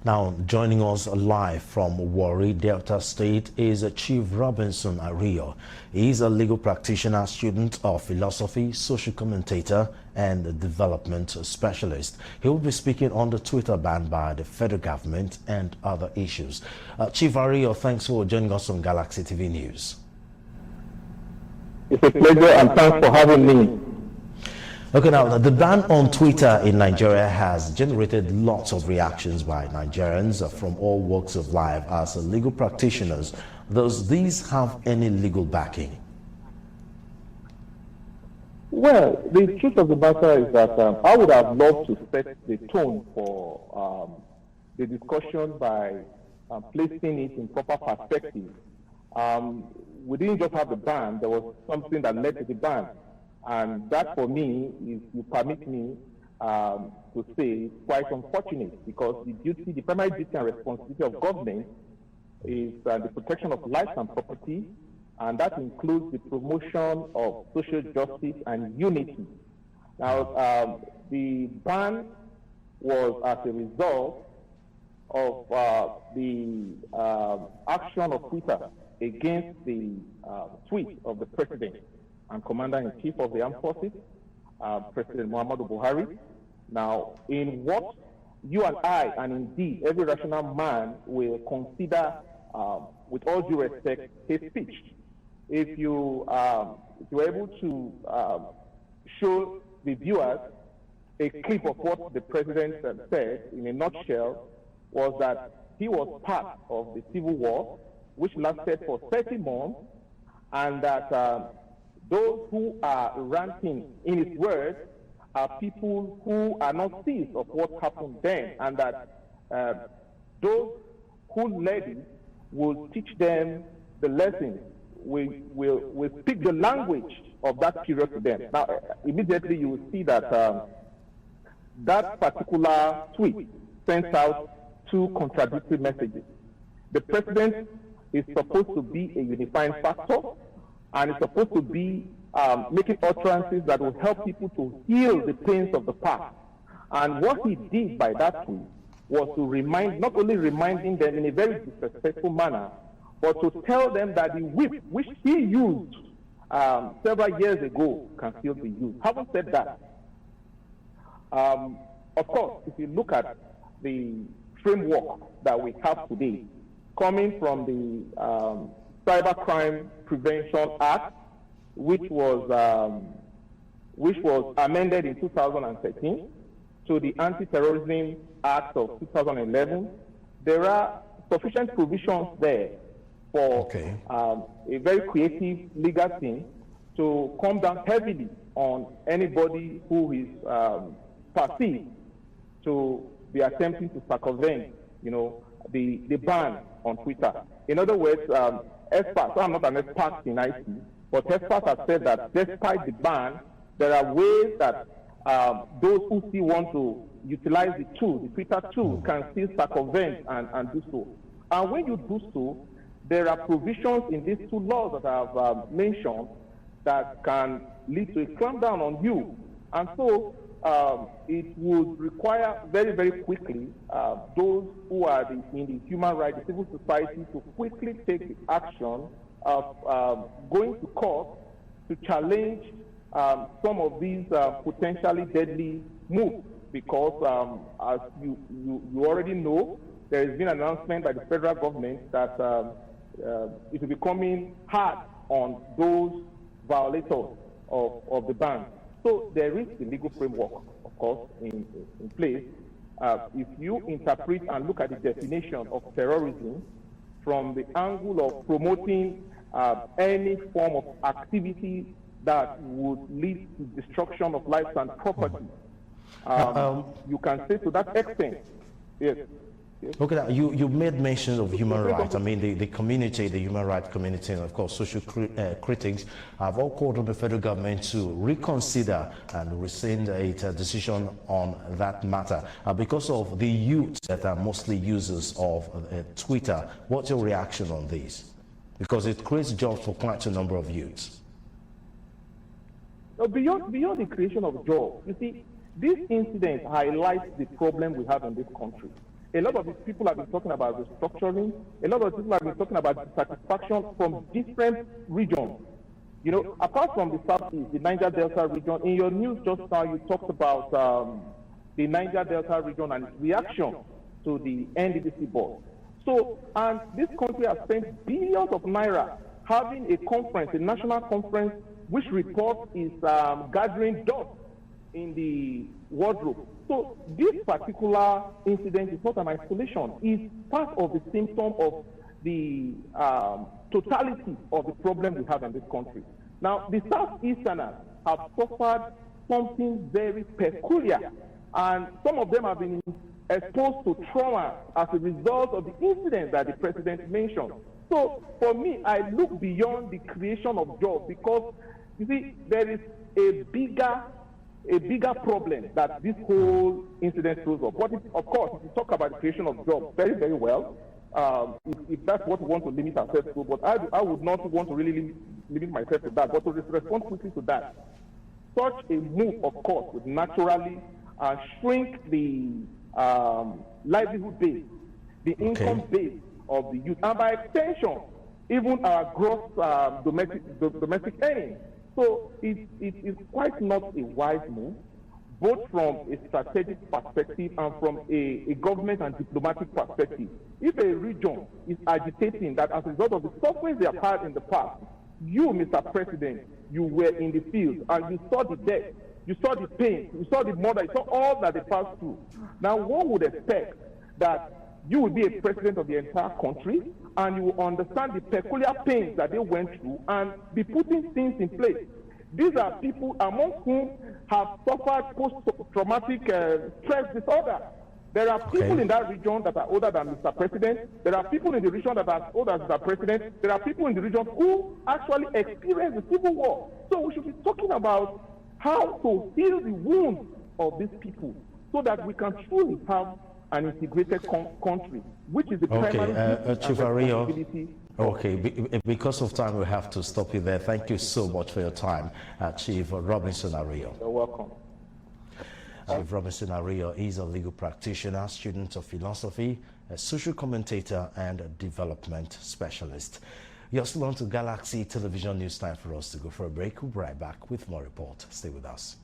Now, joining us live from Warri, Delta State is Chief Robinson Ario. He is a legal practitioner, student of philosophy, social commentator, and development specialist. He will be speaking on the Twitter ban by the federal government and other issues. Chief Ario, thanks for joining us on Galaxy TV News. It's a pleasure and thanks for having me. Okay, now the ban on Twitter in Nigeria has generated lots of reactions by Nigerians from all walks of life as legal practitioners. Does these have any legal backing? Well, the truth of the matter is that I would have loved to set the tone for the discussion by placing it in proper perspective. We didn't just have the ban, there was something that led to the ban. And that, for me, if you permit me to say, is quite unfortunate, because the primary duty and responsibility of government is the protection of life and property, and that includes the promotion of social justice and unity. Now, the ban was as a result of the action of Twitter against the tweet of the president and Commander-in-Chief of the Armed Forces, President Muhammadu Buhari. Now, in what you and I, and indeed every rational man, will consider, with all due respect, hate speech. If you are able to show the viewers a clip of what the president said in a nutshell, was that he was part of the civil war, which lasted for 30 months, and that those who are ranting, in his words, are people who are not seized of what happened then, and that those who led it will teach them the lessons, will speak the language of that period to them. Now, immediately you will see that that particular tweet sends out two contradictory messages. The president is supposed to be a unifying factor, and it's supposed to be making utterances that will help people to heal the pains of the past. And what he did by that tweet was to not only reminding them in a very disrespectful manner, but to tell them that the whip which he used several years ago can still be used. Having said that, of course, if you look at the framework that we have today, coming from the Cybercrime Prevention Act, which was amended in 2013, to the Anti-Terrorism Act of 2011, there are sufficient provisions there for a very creative legal team to come down heavily on anybody who is perceived to be attempting to circumvent, the ban on Twitter. In other words, experts, I'm not an expert in IT, but experts have said that despite the ban, there are ways that those who still want to utilize the tool, the Twitter tool, can still circumvent and do so. And when you do so, there are provisions in these two laws that I have mentioned that can lead to a clampdown on you. And so it would require very, very quickly those who are in the human rights, the civil society, to quickly take the action of going to court to challenge some of these potentially deadly moves, because as you already know, there has been an announcement by the federal government that it will be coming hard on those violators of the ban. So there is the legal framework, of course, in place. If you interpret and look at the definition of terrorism from the angle of promoting any form of activity that would lead to destruction of lives and property, you can say to that extent, yes. Okay, now you made mention of human rights. I mean, the community, the human rights community, and of course social critics have all called on the federal government to reconsider and rescind a decision on that matter because of the youth that are mostly users of Twitter. What's your reaction on this? Because it creates jobs for quite a number of youths. Beyond the creation of jobs, you see, this incident highlights the problem we have in this country. A lot of these people have been talking about restructuring. A lot of people have been talking about dissatisfaction from different regions. You know, apart from the Southeast, the Niger Delta region, in your news just now, you talked about the Niger Delta region and its reaction to the NDDC board. So, and this country has spent billions of naira having a conference, a national conference, which report is gathering dust in the wardrobe. So this particular incident is not an isolation. It's part of the symptom of the totality of the problem we have in this country. Now, the Southeasterners have suffered something very peculiar, and some of them have been exposed to trauma as a result of the incident that the president mentioned. So for me, I look beyond the creation of jobs, because you see, there is a bigger problem that this whole incident throws up. But of course, if you talk about the creation of jobs, very, very well, if that's what we want to limit ourselves to, but I would not want to really limit myself to that, but to respond quickly to that. Such a move, of course, would naturally shrink the livelihood base, the income base of the youth, and by extension, even our gross domestic earnings. So it is quite not a wise move, both from a strategic perspective and from a government and diplomatic perspective. If a region is agitating that as a result of the sufferings they have had in the past, you, Mr. President, you were in the field and you saw the death, you saw the pain, you saw the murder, you saw all that they passed through. Now, one would expect that you will be a president of the entire country and you will understand the peculiar pains that they went through and be putting things in place. These are people among whom have suffered post-traumatic stress disorder. There are people in that region that are older than Mr. President. There are people in the region that are older than Mr. President. There are people in the region who actually experienced the civil war. So we should be talking about how to heal the wounds of these people so that we can truly have an integrated country, which is the primary Chief Ario. Okay, because of time, we have to stop you there. Thank you so much for your time, Chief Robinson Ario. You're welcome. Chief Robinson Ario is a legal practitioner, student of philosophy, a social commentator, and a development specialist. You're still on to Galaxy Television News. Time for us to go for a break. We'll be right back with more report. Stay with us.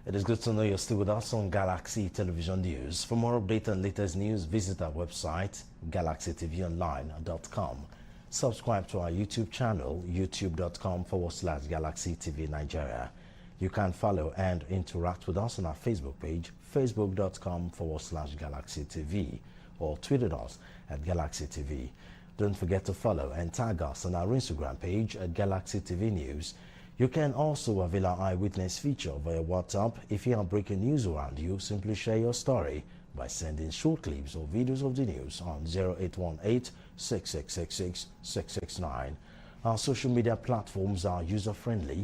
It is good to know you're still with us on Galaxy Television News. For more updates and latest news, visit our website, galaxytvonline.com. Subscribe to our YouTube channel, youtube.com/Galaxy TV Nigeria. You can follow and interact with us on our Facebook page, facebook.com/Galaxy TV, or tweet at us at Galaxy TV. Don't forget to follow and tag us on our Instagram page at Galaxy TV News. You can also avail our eyewitness feature via WhatsApp. If you have breaking news around you, simply share your story by sending short clips or videos of the news on 0818-6666-669. Our social media platforms are user-friendly